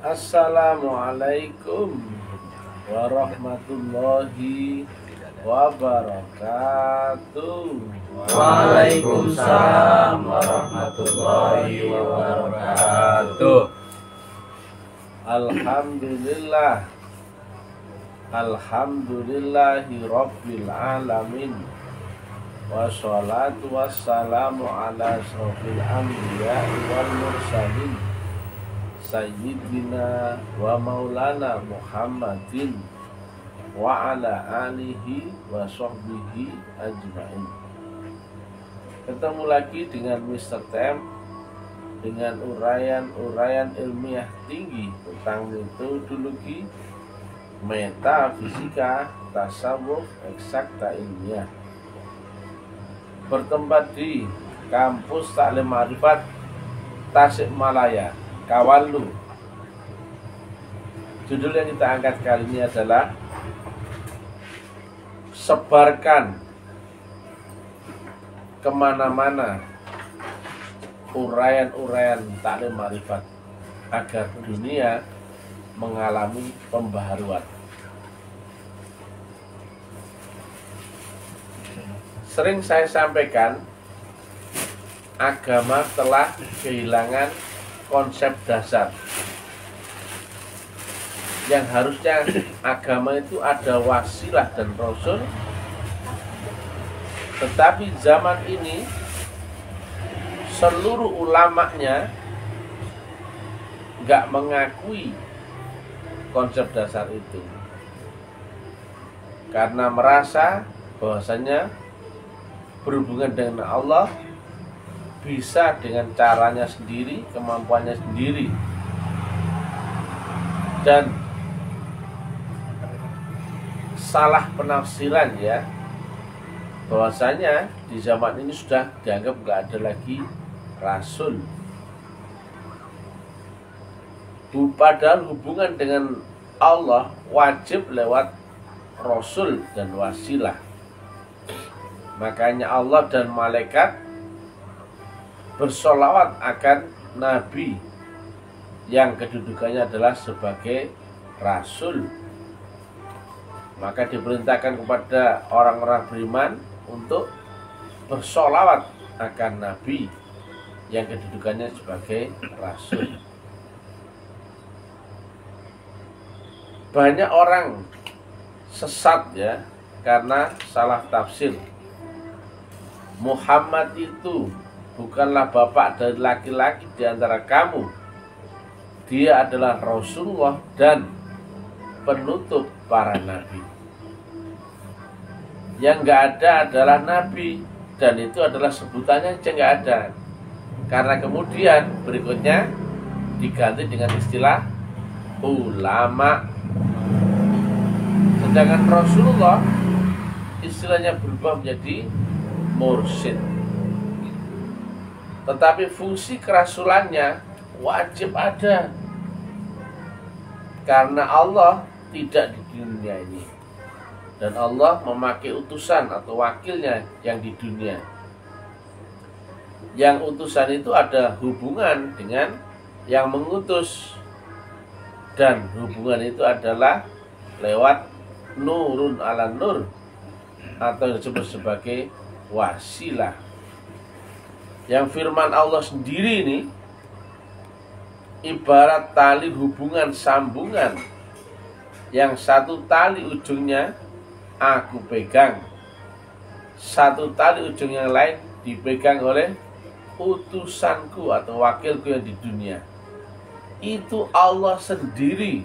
Assalamualaikum warahmatullahi wabarakatuh. Waalaikumsalam warahmatullahi wabarakatuh. Alhamdulillah, alhamdulillahi rabbil alamin. Wassalatu wassalamu ala asrofil anbiya wal mursalin Sayyidina wa maulana Muhammadin wa ala alihi wa sahbihi ajma'in. Ketemu lagi dengan Mr. Tem dengan uraian ilmiah tinggi tentang metodologi, metafisika, tasawuf, eksakta ilmiah. Bertempat di Kampus Taklim Ma'rifat Tasikmalaya, Kawalu. Judul yang kita angkat kali ini adalah sebarkan kemana-mana uraian-uraian taklim ma'rifat agar dunia mengalami pembaharuan. Sering saya sampaikan, agama telah kehilangan konsep dasar. Yang harusnya agama itu ada wasilah dan rasul, tetapi zaman ini seluruh ulamanya nggak mengakui konsep dasar itu, karena merasa bahwasanya berhubungan dengan Allah bisa dengan caranya sendiri, kemampuannya sendiri. Dan salah penafsiran ya, bahwasanya di zaman ini sudah dianggap nggak ada lagi rasul. Padahal hubungan dengan Allah wajib lewat rasul dan wasilah. Makanya Allah dan malaikat bersolawat akan Nabi yang kedudukannya adalah sebagai rasul. Maka diperintahkan kepada orang-orang beriman untuk bersolawat akan Nabi yang kedudukannya sebagai rasul. Banyak orang sesat ya karena salah tafsir. Muhammad itu bukanlah bapak dari laki-laki di antara kamu. Dia adalah Rasulullah dan penutup para nabi. Yang nggak ada adalah nabi, dan itu adalah sebutannya yang nggak ada. Karena kemudian berikutnya diganti dengan istilah ulama. Sedangkan Rasulullah istilahnya berubah menjadi mursyid. Tetapi fungsi kerasulannya wajib ada, karena Allah tidak di dunia ini dan Allah memakai utusan atau wakilnya yang di dunia. Yang utusan itu ada hubungan dengan yang mengutus, dan hubungan itu adalah lewat nurun ala nur atau yang disebut sebagai wasilah. Yang firman Allah sendiri ini ibarat tali hubungan sambungan, yang satu tali ujungnya aku pegang, satu tali ujung yang lain dipegang oleh utusanku atau wakilku yang di dunia. Itu Allah sendiri.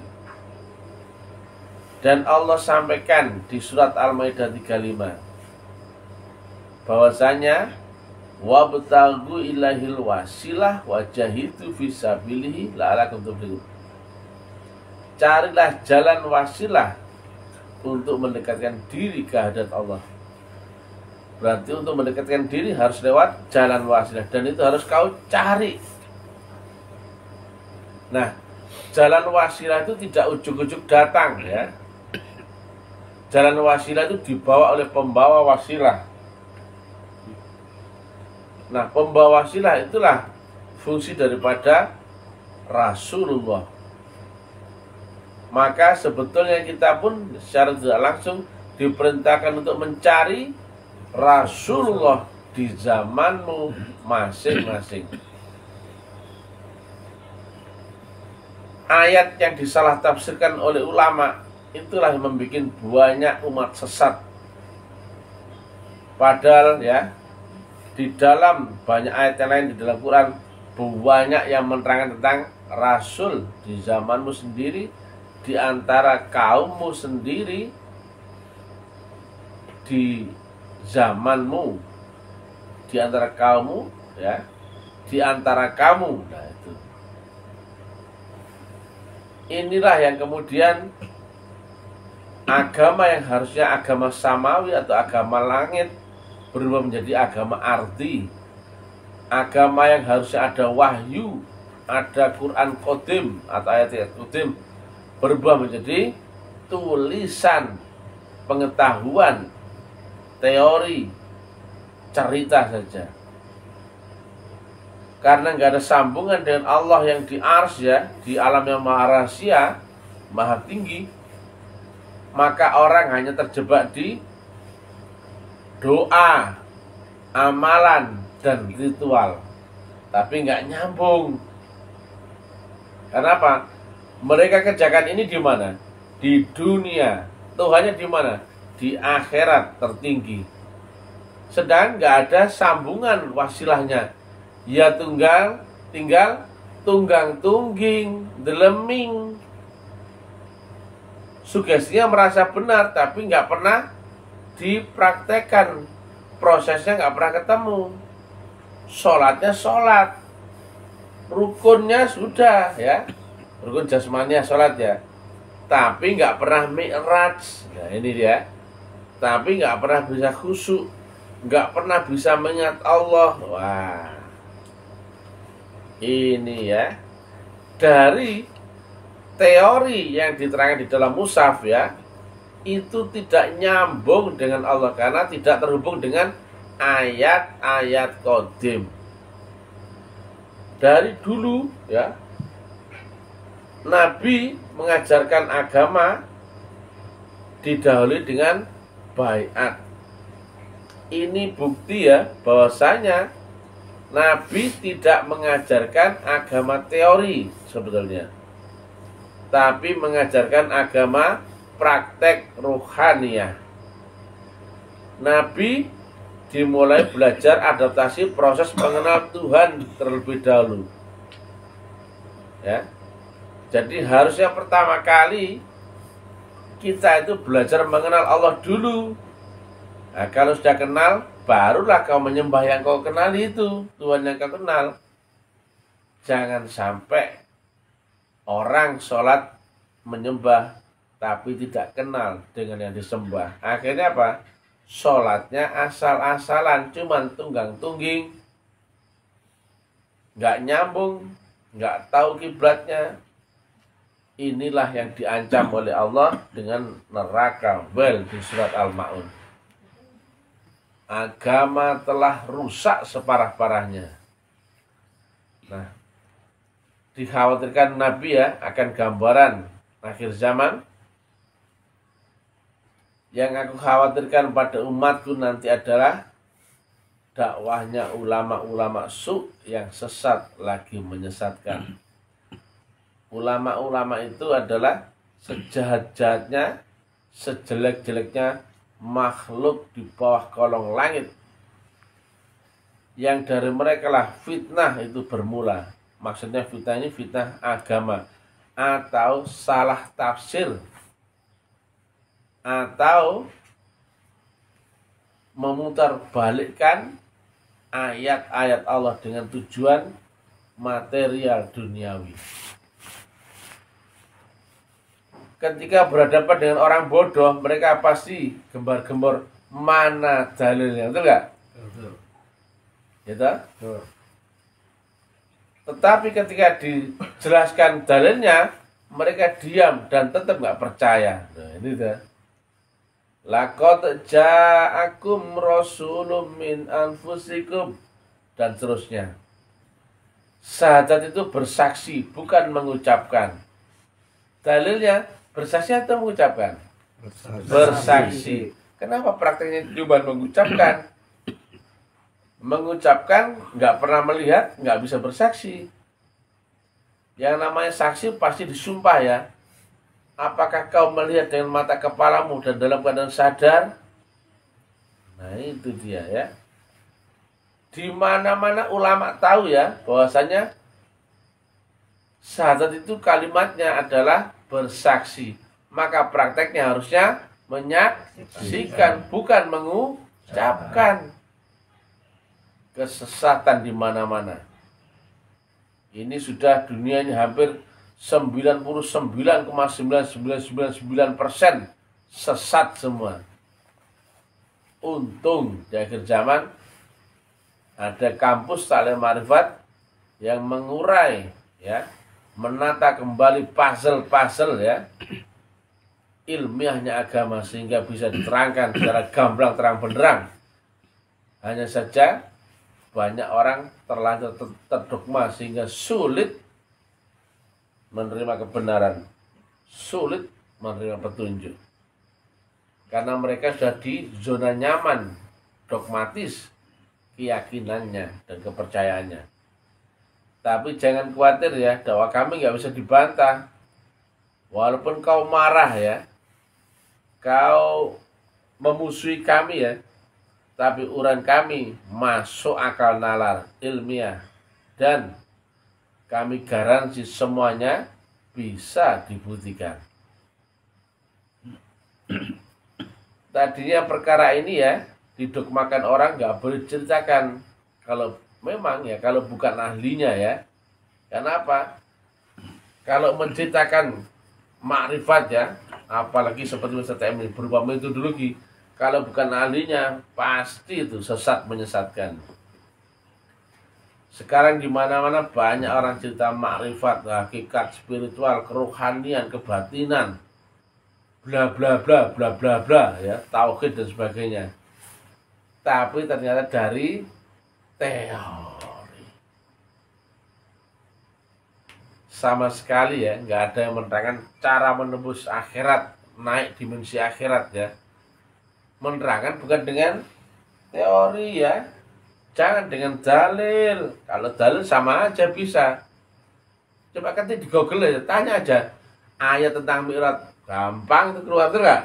Dan Allah sampaikan di surat Al-Maidah 35 bahwasanya wabtaghu ilahil wasilah wajahidu fisabilihi la'alakum tuflihun. Carilah jalan wasilah untuk mendekatkan diri ke hadirat Allah. Berarti untuk mendekatkan diri harus lewat jalan wasilah, dan itu harus kau cari. Nah, jalan wasilah itu tidak ujuk-ujuk datang ya. Jalan wasilah itu dibawa oleh pembawa wasilah. Nah, pembawa wasilah itulah fungsi daripada Rasulullah. maka sebetulnya kita pun secara tidak langsung diperintahkan untuk mencari Rasulullah di zamanmu masing-masing. Ayat yang disalah tafsirkan oleh ulama itulah yang membuat banyak umat sesat. Padahal ya, di dalam banyak ayat yang lain di dalam Quran banyak yang menerangkan tentang Rasul di zamanmu sendiri, di antara kaummu sendiri, di zamanmu, di antara kaummu, ya, di antara kamu. Nah itu. Inilah yang kemudian agama yang harusnya agama samawi atau agama langit berubah menjadi agama ardi. Agama yang harusnya ada wahyu, ada Quran Qadim atau ayat-ayat Qadim, berubah menjadi tulisan, pengetahuan, teori, cerita saja. Karena nggak ada sambungan dengan Allah yang di ars, ya, di alam yang maha rahasia, maha tinggi, maka orang hanya terjebak di doa, amalan, dan ritual, tapi nggak nyambung. Kenapa? Mereka kerjakan ini di mana? Di dunia. Tuhannya di mana? Di akhirat tertinggi. Sedang nggak ada sambungan wasilahnya. Ya tinggal tunggang tungging, deleming. Sugestinya merasa benar, tapi nggak pernah dipraktekkan. Prosesnya nggak pernah ketemu. Sholatnya sholat, rukunnya sudah, ya, rukun jasmaniah sholat, ya, tapi nggak pernah mi'raj. Nah ini dia. Tapi nggak pernah bisa khusyuk, nggak pernah bisa mengingat Allah. Wah, ini ya, dari teori yang diterangkan di dalam mushaf, ya, itu tidak nyambung dengan Allah karena tidak terhubung dengan ayat-ayat qadim. Dari dulu, ya, Nabi mengajarkan agama didahului dengan baiat. Ini bukti, ya, bahwasanya Nabi tidak mengajarkan agama teori sebetulnya, tapi mengajarkan agama praktek ruhaniyah. Nabi dimulai belajar adaptasi proses mengenal Tuhan terlebih dahulu, ya. Jadi harusnya pertama kali kita itu belajar mengenal Allah dulu. Nah, kalau sudah kenal, barulah kau menyembah yang kau kenal itu, Tuhan yang kau kenal. Jangan sampai orang sholat menyembah tapi tidak kenal dengan yang disembah. Akhirnya apa? Sholatnya asal-asalan, cuman tunggang-tungging, nggak nyambung, nggak tahu kiblatnya. Inilah yang diancam oleh Allah dengan neraka di surat Al-Ma'un. Agama telah rusak separah-parahnya. Nah, dikhawatirkan Nabi, ya, akan gambaran akhir zaman. Yang aku khawatirkan pada umatku nanti adalah dakwahnya ulama-ulama su yang sesat lagi menyesatkan. Ulama-ulama itu adalah sejahat-jahatnya, sejelek-jeleknya makhluk di bawah kolong langit. Yang dari mereka lah fitnah itu bermula. Maksudnya fitnah ini fitnah agama atau salah tafsir atau memutarbalikkan ayat-ayat Allah dengan tujuan material duniawi. Ketika berhadapan dengan orang bodoh, mereka pasti gembar-gembor mana dalilnya, betul nggak? Betul. Gitu? Betul. Tetapi ketika dijelaskan dalilnya, mereka diam dan tetap nggak percaya. Nah, ini dah. Laqad ja'akum rasulun min anfusikum, dan seterusnya. Syahadat itu bersaksi, bukan mengucapkan. Dalilnya Bersaksi atau mengucapkan? Bersaksi. Kenapa prakteknya cuma mengucapkan? Mengucapkan nggak pernah melihat, nggak bisa bersaksi. Yang namanya saksi pasti disumpah ya. Apakah kau melihat dengan mata kepalamu dan dalam keadaan sadar? Nah itu dia ya. Di mana-mana ulama tahu ya bahwasanya syahadat itu kalimatnya adalah bersaksi. Maka prakteknya harusnya menyaksikan, bukan mengucapkan. Kesesatan di mana-mana. Ini sudah dunianya hampir 99,9999% sesat semua. Untung di akhir zaman ada kampus Taklim Ma'rifat yang mengurai ya, menata kembali puzzle-puzzle ya ilmiahnya agama sehingga bisa diterangkan secara gamblang terang benderang. Hanya saja banyak orang terlanjur terdogma sehingga sulit menerima kebenaran, sulit menerima petunjuk. Karena mereka sudah di zona nyaman, dogmatis keyakinannya dan kepercayaannya. Tapi jangan khawatir ya, dakwah kami nggak bisa dibantah. Walaupun kau marah ya, kau memusuhi kami ya, tapi uraian kami masuk akal nalar, ilmiah, dan kami garansi semuanya bisa dibuktikan. Tadinya perkara ini ya didogmakan orang nggak boleh ceritakan kalau memang ya kalau bukan ahlinya ya. Kenapa? Kalau menceritakan makrifat ya, apalagi seperti Ustaz Emil berupa metodologi, kalau bukan ahlinya pasti itu sesat menyesatkan. Sekarang di mana-mana banyak orang cerita makrifat, hakikat spiritual, kerohanian, kebatinan, bla bla bla bla bla bla ya, tauhid dan sebagainya. Tapi ternyata dari teori. Sama sekali ya, nggak ada yang menerangkan cara menembus akhirat, naik dimensi akhirat ya. Menerangkan bukan dengan teori ya, jangan dengan dalil. Kalau dalil sama aja bisa. Coba kan di Google aja, tanya aja ayat tentang Mi'raj, gampang itu keluar tuh nggak?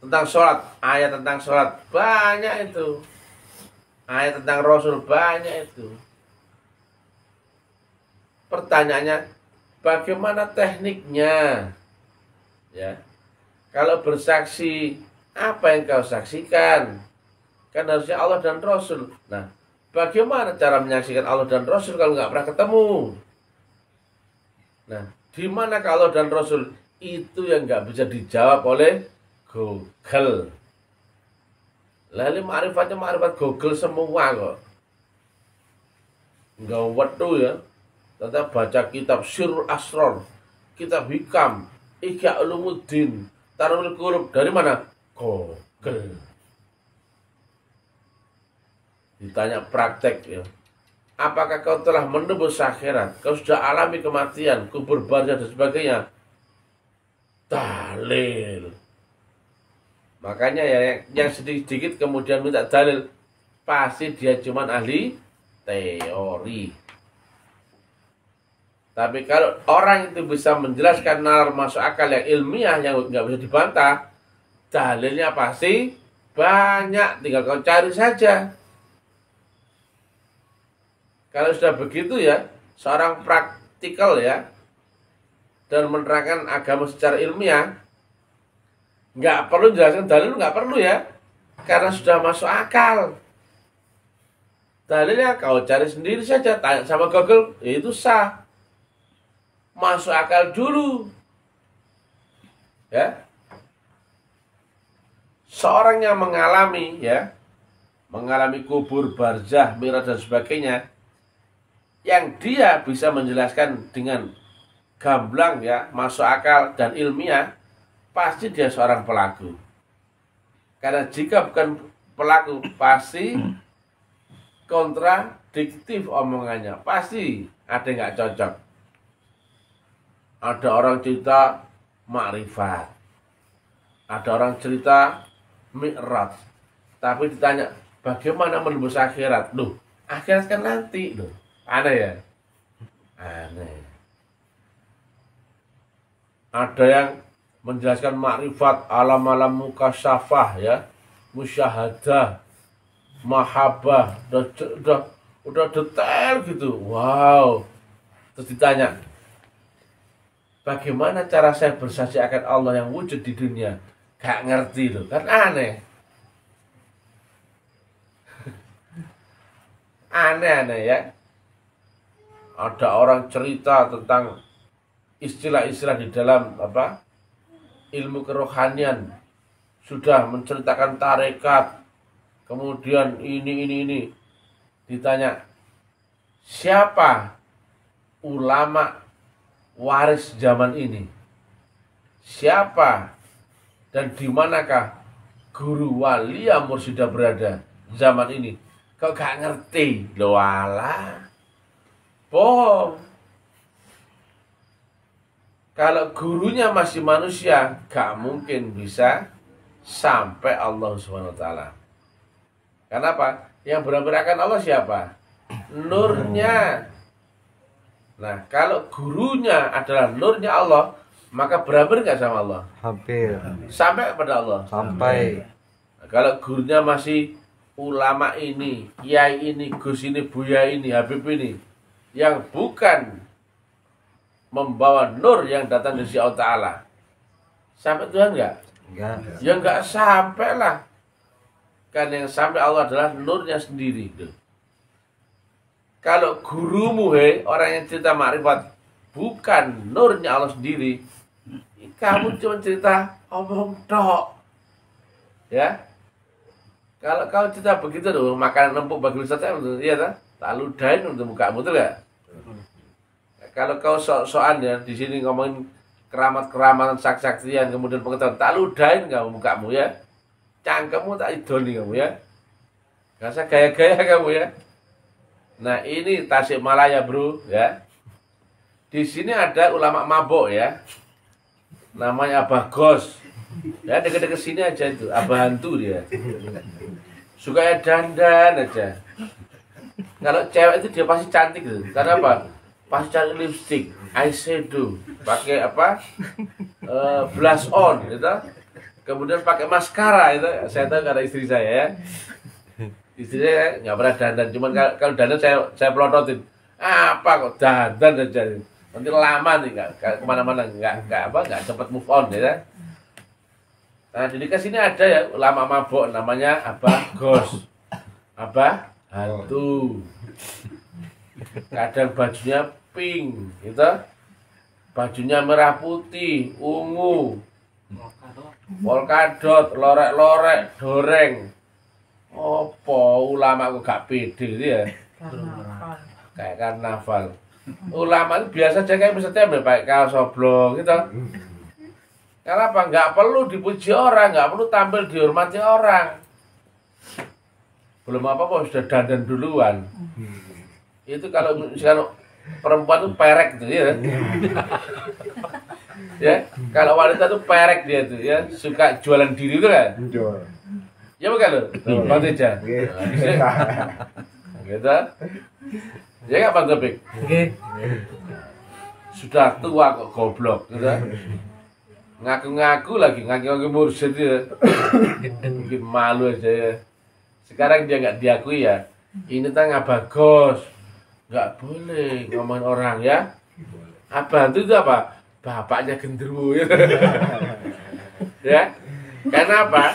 Tentang sholat, ayat tentang sholat banyak itu. Ayat tentang Rasul banyak itu. Pertanyaannya, bagaimana tekniknya? Ya, kalau bersaksi, apa yang kau saksikan? Kan harusnya Allah dan Rasul. Nah, bagaimana cara menyaksikan Allah dan Rasul kalau nggak pernah ketemu? Nah, di mana Allah dan Rasul? Itu yang nggak bisa dijawab oleh Google. Lalu ma'rifatnya ma'rifat Google semua kok. Nggak wetu ya. Tetap baca kitab Sirrul Asrar, kitab Hikam, Ihya Ulumuddin, Tarwil Qulub. Dari mana? Google. Ditanya praktek ya. Apakah kau telah menembus akhirat? Kau sudah alami kematian, kubur barzah dan sebagainya? Dalil. Makanya ya yang sedikit kemudian minta dalil, pasti dia cuma ahli teori. Tapi kalau orang itu bisa menjelaskan nalar masuk akal yang ilmiah yang nggak bisa dibantah, dalilnya pasti banyak, tinggal kau cari saja. Kalau sudah begitu ya, seorang praktikal ya, dan menerangkan agama secara ilmiah, nggak perlu jelaskan dalil, nggak perlu ya, karena sudah masuk akal. Dalilnya kau cari sendiri saja, tanya sama Google, ya itu sah. Masuk akal dulu. Ya. Seorang yang mengalami ya, mengalami kubur, barzah, mi'raj dan sebagainya, yang dia bisa menjelaskan dengan gamblang ya, masuk akal dan ilmiah, pasti dia seorang pelaku. Karena jika bukan pelaku, pasti kontradiktif omongannya, pasti ada yang nggak cocok. Ada orang cerita makrifat. Ada orang cerita Mi'raj, tapi ditanya bagaimana menembus akhirat. Loh, akhirat kan nanti loh. Aneh ya? Aneh. Ada yang menjelaskan makrifat, alam-alam mukasyafah ya, musyahadah, mahabbah, udah detail gitu. Wow. Terus ditanya, bagaimana cara saya bersaksi akan Allah yang wujud di dunia? Gak ngerti loh, kan aneh. Aneh-aneh ya. Ada orang cerita tentang istilah-istilah di dalam ilmu kerohanian, sudah menceritakan tarekat, kemudian ini. Ditanya, siapa ulama waris zaman ini? Siapa dan di manakah guru wali yang mursyida berada zaman ini? Kau gak ngerti? Loh alah, bohong. Kalau gurunya masih manusia, gak mungkin bisa sampai Allah SWT. Kenapa? Yang benar-benar akan Allah siapa? Nurnya. Nah, kalau gurunya adalah nurnya Allah, maka benar-benar nggak sama Allah? Hampir. Sampai kepada Allah? Sampai. Nah, kalau gurunya masih ulama ini, kiai ini, gus ini, buya ini, habib ini, yang bukan membawa nur yang datang dari Allah Ta'ala, sampai Tuhan nggak? Enggak. Ya nggak sampai lah. Kan yang sampai Allah adalah nurnya sendiri. Kalau gurumu, orang yang cerita makrifat, bukan nurnya Allah sendiri, kamu cuma cerita omong tok. Ya. Kalau kau cerita begitu loh, makanan empuk bagi wisata, iya tak ludahin untuk mukamu, betul gak? Kalau kau sok-sokan ya di sini ngomongin keramat-keramatan saksian kemudian pengetahuan, tak ludahin kamu mukamu ya. Cangkemmu tak idoni kamu ya. Gak usah gaya-gaya kamu ya. Nah, ini Tasikmalaya, bro ya. Di sini ada ulama mabok ya. Namanya Abah Gos. Ya, deket-deket sini aja itu, Abah Hantu dia. Suka ya dandan aja. Kalau cewek itu dia pasti cantik gitu. Karena apa? Pasti cari lipstick, eyeshadow, pakai blush on gitu. Kemudian pakai maskara itu. Saya tahu karena istri saya ya. Istri saya nggak pernah dandan, cuman kalau dandan saya pelototin. Apa kok dandan aja? Nanti lama nih nggak kemana-mana, nggak cepat move on ya. Nah, di dekat sini ada ya ulama mabok namanya Abah Gos, Abah Hantu. Kadang bajunya pink, gitu. Bajunya merah putih, ungu, polkadot, lorek-lorek, doreng. Opo ulama kok gak pede gitu ya? Kayak karnaval. Ulama itu biasa aja kayak misalnya pakai kaos oblong gitu. Kenapa? Nggak perlu dipuji orang, nggak perlu tampil dihormati orang. Belum apa-apa sudah dandan duluan. Itu kalau misalkan perempuan itu perek gitu ya. Ya, kalau wanita itu perek dia tuh ya, suka jualan diri itu kan. Ya bukan lo? Bang Teja. Gitu. Ya nggak Bang Topik? Sudah tua kok goblok gitu. Ngaku-ngaku lagi, ngaku-ngaku mursyid ya. Mungkin malu aja ya. Sekarang dia nggak diakui ya. Ini tangga bagus. Nggak boleh ngomongin orang ya. Abah itu apa? Bapaknya genderuwo ya. Ya. Karena apa?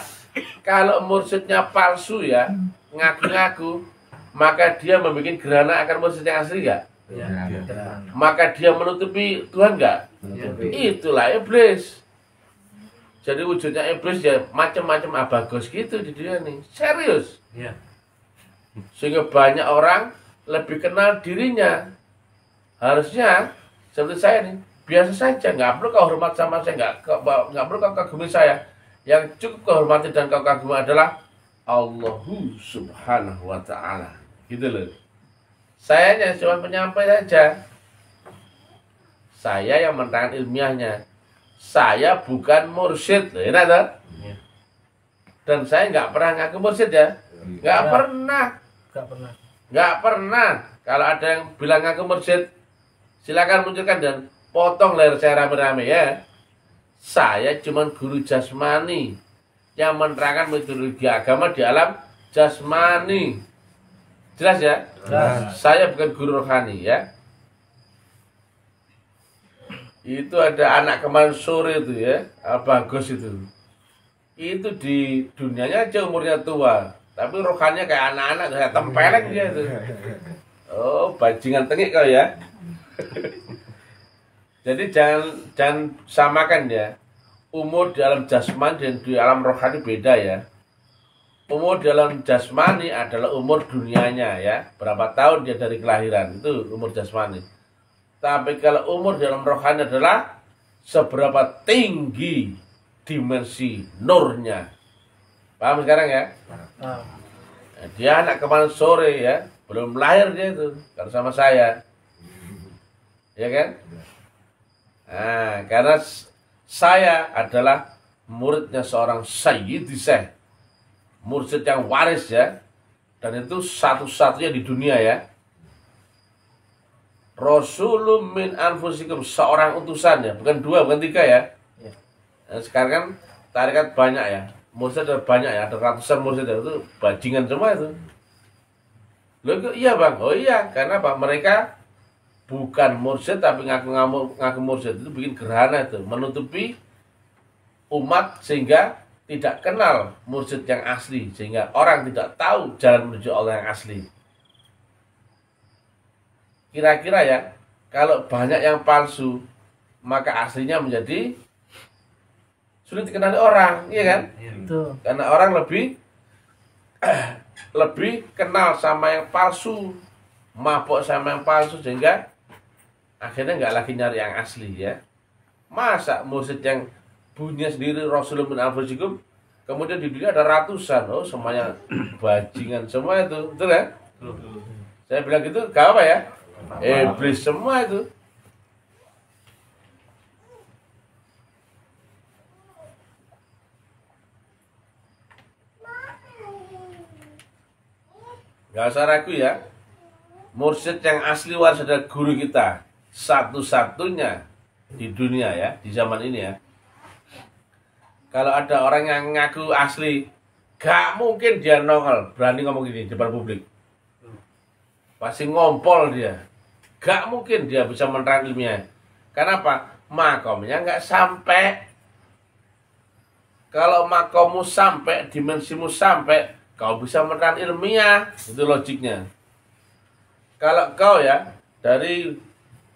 Kalau mursyidnya palsu ya, ngaku-ngaku, maka dia membuat gerhana akan mursyid yang asli nggak? Ya. Maka dia menutupi Tuhan nggak? Itulah iblis. Jadi wujudnya iblis ya macam-macam abagos gitu di dunia nih. Serius. Ya. Sehingga banyak orang lebih kenal dirinya. Harusnya seperti saya nih, biasa saja, nggak perlu kau hormat sama saya, nggak perlu kau kagumi saya. Yang cukup kau hormati dan kau kagumi adalah Allahu Subhanahu wa Ta'ala. Gitu loh. Saya hanya cuma penyampai saja. Saya yang menentangkan ilmiahnya. saya bukan mursyid. Enak tak? Dan saya nggak pernah ngaku mursyid ya. Nggak pernah. Nggak pernah. Kalau ada yang bilang ngaku mursyid, silakan munculkan dan potong leher saya rame-rame ya. Saya cuma guru jasmani yang menerangkan metodologi agama di alam jasmani. Jelas ya? Jelas. Saya bukan guru rohani ya. Itu ada anak kemarin sore itu ya, bagus itu. Itu di dunianya aja umurnya tua, tapi rohaninya kayak anak-anak, kayak tempeleng dia itu. Oh, bajingan tengik kau ya. Jadi jangan samakan ya. Umur di alam jasmani dan di alam rohani beda ya. Umur di alam jasmani adalah umur dunianya ya. Berapa tahun dia dari kelahiran, itu umur jasmani. Tapi kalau umur di alam rohani adalah seberapa tinggi dimensi nurnya. Paham sekarang ya? Nah, dia anak kemarin sore ya, belum lahir dia itu, kalau sama saya. Ya kan? Nah, karena saya adalah muridnya seorang Sayyidi Syekh, mursyid yang waris ya, dan itu satu-satunya di dunia ya. Rasulun min anfusikum, seorang utusan ya, bukan dua, bukan tiga ya. Nah, sekarang kan tarikat banyak ya, mursyid ada banyak ya, ada ratusan mursyid itu bajingan semua itu. Loh iya bang, oh iya, karena apa? Mereka bukan mursyid tapi ngaku mursyid, itu bikin gerhana itu, menutupi umat sehingga tidak kenal mursyid yang asli, sehingga orang tidak tahu jalan menuju Allah yang asli. Kira-kira ya, kalau banyak yang palsu, maka aslinya menjadi sulit dikenali orang, iya kan? Itu. Karena orang lebih kenal sama yang palsu, mabok sama yang palsu, sehingga akhirnya nggak lagi nyari yang asli ya. Masa mursyid yang bunyinya sendiri Rasulullah min anfusikum, kemudian di dunia ada ratusan, oh semuanya bajingan semua itu, betul kan? Saya bilang gitu, gak apa ya? Iblis semua itu. Gak usah ragu ya. Mursyid yang asli waris adalah guru kita, satu-satunya di dunia ya, di zaman ini ya. Kalau ada orang yang ngaku asli, gak mungkin dia nongol berani ngomong gini di depan publik. Pasti ngompol dia. Gak mungkin dia bisa menerang ilmiah. Kenapa? Makomnya nggak sampai. Kalau makommu sampai, dimensimu sampai, kau bisa menerang ilmiah. Itu logiknya. Kalau kau ya dari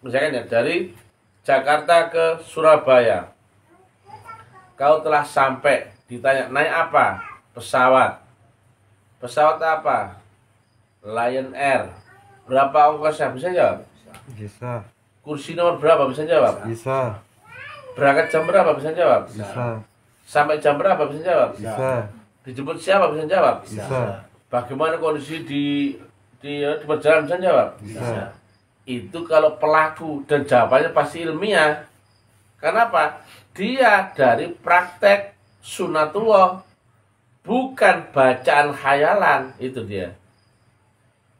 misalnya dari Jakarta ke Surabaya, kau telah sampai, ditanya naik apa? Pesawat. Pesawat apa? Lion Air. Berapa ongkosnya? Bisa jawab? Bisa. Kursi nomor berapa? Bisa jawab? Bisa. Berangkat jam berapa? Bisa jawab? Bisa. Sampai jam berapa? Bisa jawab? Bisa. Dijemput siapa? Bisa jawab? Bisa. Bagaimana kondisi di perjalanan? Bisa jawab? Bisa. Itu kalau pelaku dan jawabannya pasti ilmiah. Kenapa? Dia dari praktek sunatullah, bukan bacaan khayalan. Itu dia.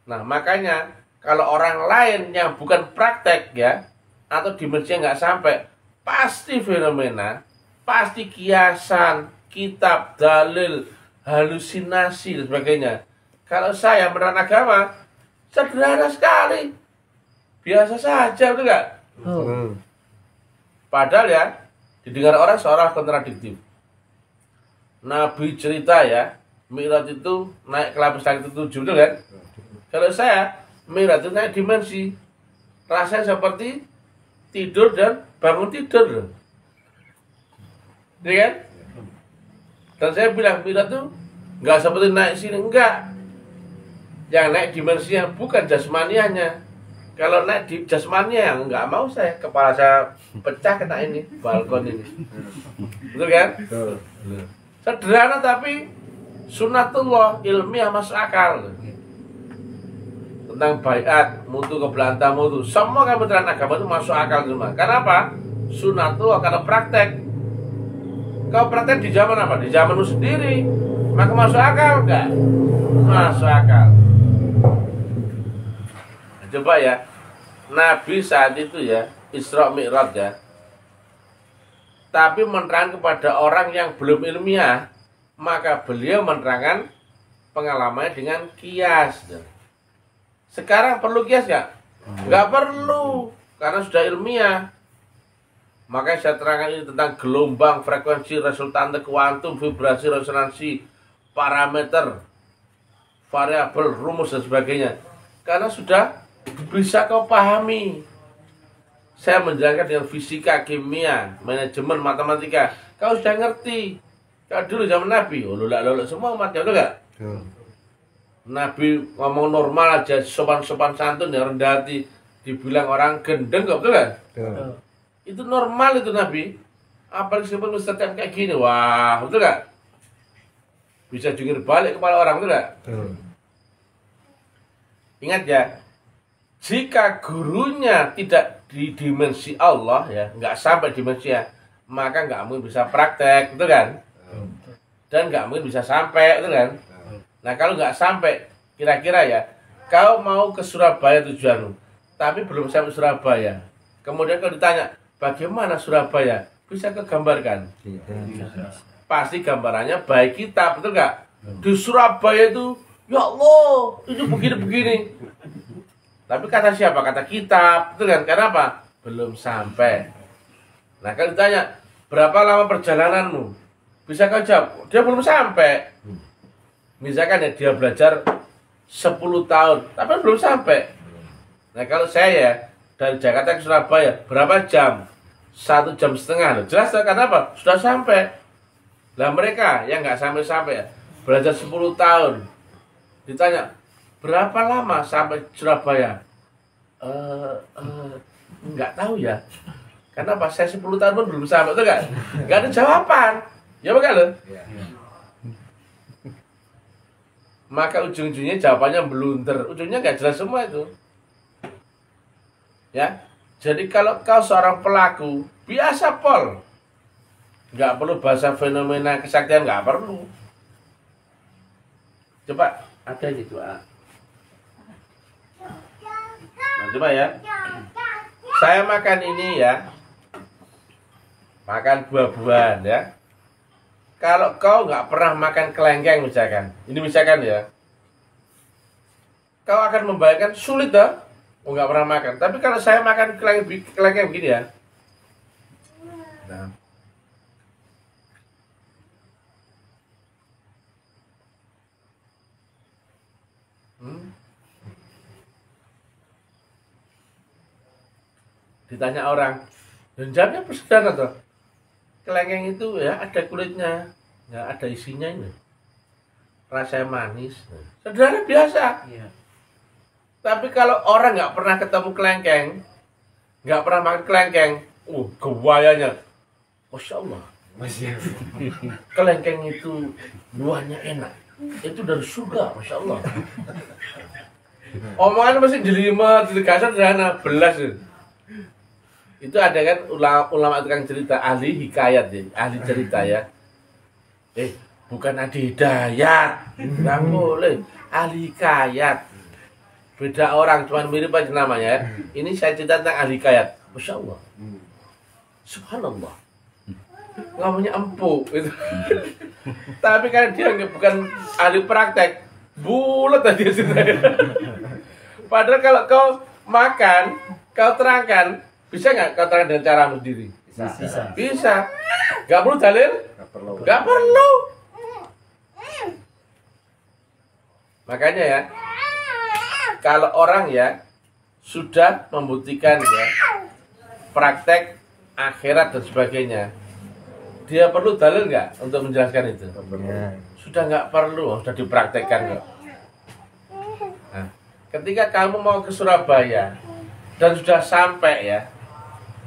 Nah makanya kalau orang lain yang bukan praktek ya, atau dimensinya nggak sampai, pasti fenomena, pasti kiasan, kitab, dalil, halusinasi dan sebagainya. Kalau saya menerang agama, sederhana sekali, biasa saja, betul nggak? Betul. Padahal ya, didengar orang seolah kontradiktif. Nabi cerita ya, Mi'raj itu naik ke lapis langit ke-7, betul kan? Kalau saya, Mi'raj itu naik dimensi. Rasanya seperti tidur dan bangun tidur. Iya kan? Dan saya bilang, Mi'raj itu nggak seperti naik sini, enggak. Yang naik dimensinya bukan jasmanianya. Kalau naik di jasmaninya, nggak mau saya. Kepala saya pecah kena ini, balkon ini. Betul kan? Betul. Sederhana tapi sunatullah, ilmiah, masuk akal. Tentang baiat, mutu kebelantamu itu, semua kementerian agama itu masuk akal semua. Kenapa? Sunatullah karena praktek. Kau praktek di zaman apa? Di zamanmu sendiri. Maka masuk akal enggak? Masuk akal. Nah, coba ya, Nabi saat itu ya Isra Mi'raj ya, tapi menerangkan kepada orang yang belum ilmiah, maka beliau menerangkan pengalamannya dengan kias. Sekarang perlu kias nggak? Nggak perlu, karena sudah ilmiah. Makanya saya terangkan ini tentang gelombang, frekuensi, resultante kuantum, vibrasi, resonansi, parameter, variabel, rumus dan sebagainya. Karena sudah bisa kau pahami. Saya menjelaskan dengan fisika, kimia, manajemen, matematika. Kau sudah ngerti. Kalau dulu zaman Nabi, lulak semua umat, ya betul nggak? Nabi ngomong normal aja, sopan-sopan santun, ya rendah hati. Dibilang orang gendeng, nggak betul nggak? Itu normal itu Nabi. Apalagi sebelum Ustaz kayak gini, wah, betul nggak? Bisa jungkir balik kepala orang, betul nggak? Ingat ya, jika gurunya tidak di dimensi Allah ya, nggak sampai dimensi ya, maka nggak mungkin bisa praktek, betul kan? Dan nggak mungkin bisa sampai, betul kan? Nah kalau nggak sampai, kira-kira ya, kau mau ke Surabaya tujuanmu, tapi belum sampai Surabaya. Kemudian kau ditanya, bagaimana Surabaya? Bisa kegambarkan? Pasti gambarannya baik kita, betul nggak? Di Surabaya itu, ya Allah, itu begini-begini. Tapi kata siapa? Kata kitab, betul kan? Karena apa? Belum sampai. Nah kalau ditanya, berapa lama perjalananmu? Bisa kau jawab, dia belum sampai. Misalkan ya dia belajar 10 tahun, tapi belum sampai. Nah kalau saya dari Jakarta ke Surabaya, berapa jam? 1,5 jam loh. Jelas karena apa? Sudah sampai. Lah mereka yang nggak sampai-sampai ya, belajar 10 tahun. Ditanya, berapa lama sampai Surabaya? Nggak tahu ya. Karena pas saya 10 tahun pun belum sampai, betul nggak? Nggak ada jawaban. Ya bukan loh? Maka ujung-ujungnya jawabannya blunder. Ujungnya nggak jelas semua itu. Ya. Jadi kalau kau seorang pelaku, biasa pol. Nggak perlu bahasa fenomena kesaktian, nggak perlu. Coba, ada gitu. Nah, coba ya. Saya makan ini ya. Makan buah-buahan ya. Kalau kau nggak pernah makan kelengkeng misalkan. Ini misalkan ya. Kau akan membayangkan sulit dah. Oh nggak pernah makan. Tapi kalau saya makan kelengkeng begini ya. Nah. Ditanya orang, dan jawabnya sederhana tuh. Kelengkeng itu ya ada kulitnya, ya ada isinya ini, rasanya manis, sederhana biasa. Ya. Tapi kalau orang nggak pernah ketemu kelengkeng, nggak pernah makan kelengkeng, gawayanya, masya Allah, kelengkeng itu buahnya enak, itu dari surga, masya Allah. Omongan masih jelimet, kasar, sederhana, belas. Itu ada kan ulama tukang cerita, ahli hikayat ya, ahli cerita ya. Bukan ahli hidayat, nggak boleh, ahli hikayat. Beda orang, cuma mirip aja namanya. Ini saya cerita tentang ahli hikayat, masya Allah, subhanallah, ngomongnya empuk itu. Tapi kan dia bukan ahli praktek, bulat aja ceritanya. Padahal kalau kau makan, kau terangkan. Bisa nggak kau terangkan dengan caramu sendiri? Bisa. Gak perlu dalil? Gak perlu. Makanya ya, kalau orang ya sudah membuktikan ya praktek akhirat dan sebagainya, dia perlu dalil nggak untuk menjelaskan itu? Sudah nggak perlu, sudah dipraktekkan kok. Nah, ketika kamu mau ke Surabaya dan sudah sampai ya,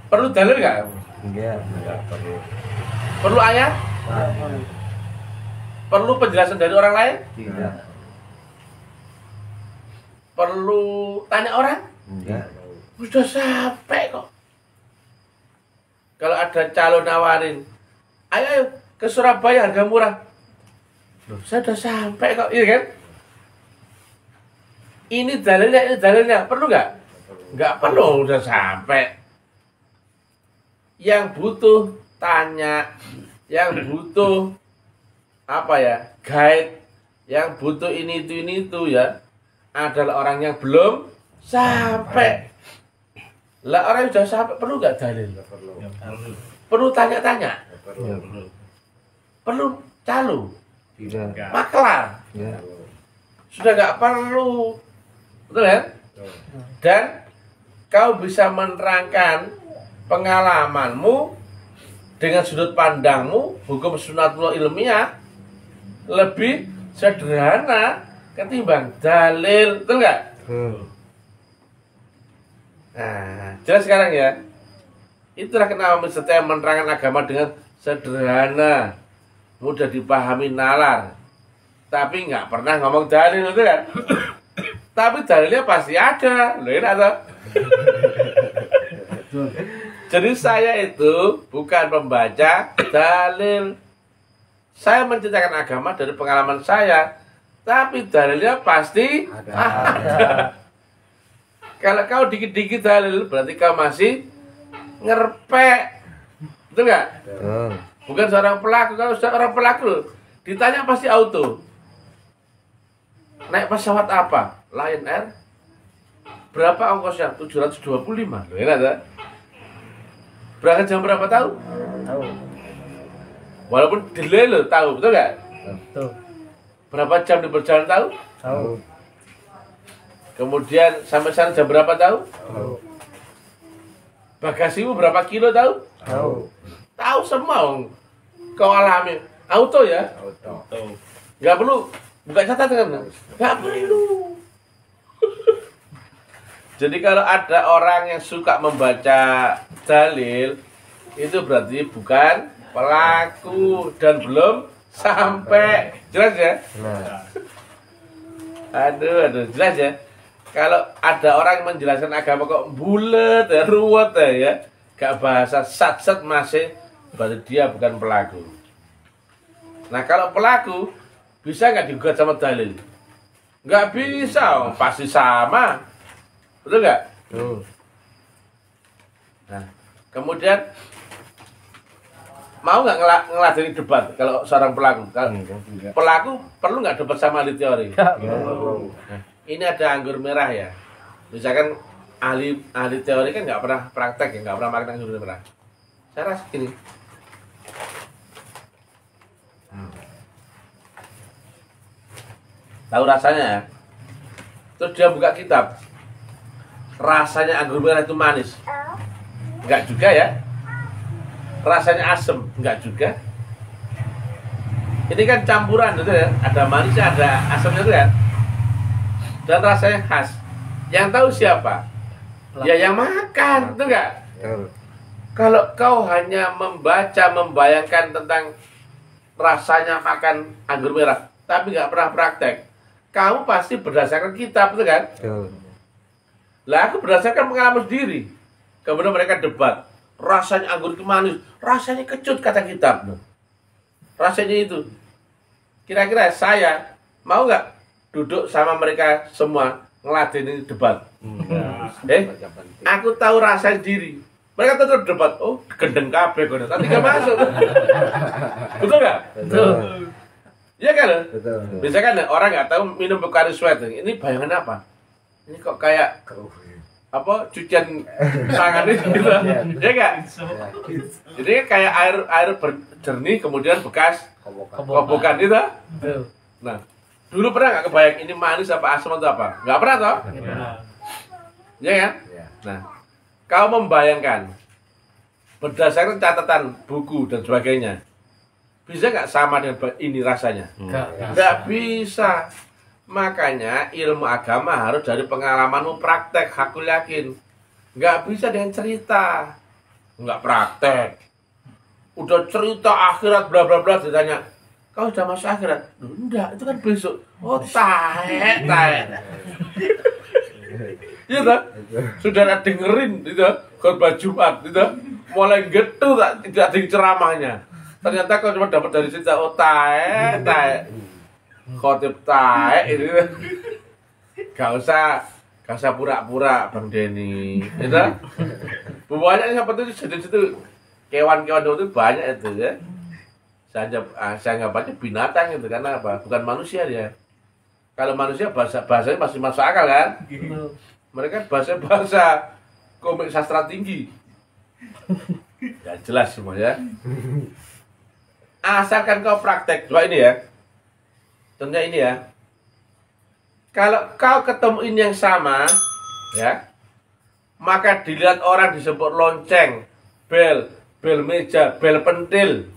perlu dalil nggak? Enggak perlu. Perlu ayat? Perlu penjelasan dari orang lain? Tidak. Perlu tanya orang? Enggak. Sudah sampai kok. Kalau ada calon nawarin, ayo ke Surabaya harga murah. Loh, saya udah sampai kok, iya kan? Ini dalilnya, perlu nggak? Nggak perlu, udah sampai. Yang butuh tanya, yang butuh apa ya, guide, yang butuh ini itu ya, adalah orang yang belum sampai. Lah orang yang sudah sampai perlu nggak dalil? Perlu tanya-tanya? Perlu calo? Maklar? Sudah nggak perlu, betul kan? Dan kau bisa menerangkan pengalamanmu dengan sudut pandangmu, hukum sunatullah ilmiah lebih sederhana ketimbang dalil, betul nggak? Nah, jelas sekarang ya. Itulah kenapa setiap menerangkan agama dengan sederhana, mudah dipahami, nalar. Tapi nggak pernah ngomong dalil, betul kan? Tapi dalilnya pasti ada, loh ini ada. Jadi saya itu bukan pembaca dalil. Saya menceritakan agama dari pengalaman saya, tapi dalilnya pasti ada. Kalau kau dikit-dikit dalil, berarti kau masih ngerpek. Betul nggak? Bukan seorang pelaku. Kalau seorang pelaku, ditanya pasti auto. Naik pesawat apa? Lion Air. Berapa ongkosnya? 725. Loh, enak tak? Berangkat jam berapa tahu? Tahu. Walaupun delay lo tahu, betul nggak? Betul. Berapa jam di perjalanan tahu? Tahu. Kemudian sampai sana jam berapa tahu? Tahu. Bagasimu berapa kilo tahu? Tahu. Tahu semua. Kau alami. Auto ya? Tahu. Nggak perlu buka catatan. Nggak perlu. Jadi kalau ada orang yang suka membaca dalil, itu berarti bukan pelaku dan belum sampai. Jelas ya? Aduh, jelas ya? Kalau ada orang menjelaskan agama kok bulet ya, ruwet ya, gak bahasa sat-sat masih, berarti dia bukan pelaku. Nah kalau pelaku, bisa nggak digugat sama dalil? Nggak bisa, pasti sama. Betul nggak? Nah, kemudian mau nggak ngeladeni debat kalau seorang pelaku? Pelaku perlu nggak debat sama ahli teori? Nah, ini ada anggur merah ya. Misalkan ahli teori kan nggak pernah praktek ya, nggak pernah makan anggur merah. Saya rasa gini. Tahu rasanya ya? Terus dia buka kitab. Rasanya anggur merah itu manis. Enggak juga ya. Rasanya asem, enggak juga. Ini kan campuran gitu ya. Ada manisnya, ada asemnya itu ya. Dan rasanya khas. Yang tahu siapa? Ya yang makan, itu enggak? Kalau kau hanya membaca, membayangkan tentang rasanya makan anggur merah, tapi nggak pernah praktek, kamu pasti berdasarkan kitab, itu kan? Lah aku berdasarkan pengalaman sendiri. Kemudian mereka debat. Rasanya anggur itu manis, rasanya kecut kata kitab. Rasanya itu. Kira-kira saya mau nggak duduk sama mereka semua ngeladeni debat? Aku tahu rasa sendiri. Mereka tetap debat. Oh, gendeng kabeh kok. Tapi nggak masuk. Betul nggak? Betul. Iya kan? Betul. Biasanya kan orang nggak tahu minum Pocari Sweat. Ini bayangan apa? Ini kok kayak apa cucian tangan ini gitu. Ya nggak? Jadi kayak air jernih kemudian bekas kobokan itu. Nah, dulu pernah nggak kebayang ini manis apa asam atau apa? Nggak pernah toh? Ya kan? Nah, kau membayangkan berdasarkan catatan buku dan sebagainya, bisa nggak sama dengan ini rasanya? Nggak bisa. Makanya ilmu agama harus dari pengalamanmu praktek, aku yakin. Nggak bisa dengan cerita. Nggak praktek. Udah cerita akhirat bla bla bla ditanya, kau sudah masuk akhirat? Loh, enggak, itu kan besok. Oh, tahe. Iya toh? Saudara dengerin itu khotbah Jumat itu mulai getu tidak ada ceramahnya. Ternyata kau cuma dapat dari cerita tae khotib tae itu. Gak usah pura-pura Bang Denny. Itu banyak seperti itu kewan-kewan itu banyak itu ya. Saya anggap aja binatang itu karena apa? Bukan manusia dia. Kalau manusia bahasanya masih masuk akal kan? Mereka bahasa komik sastra tinggi. Ya jelas semua ya. Asalkan kau praktek. Coba ini ya. Contohnya ini ya. Kalau kau ketemu ini yang sama, ya, maka dilihat orang disebut lonceng, bel meja, bel pentil.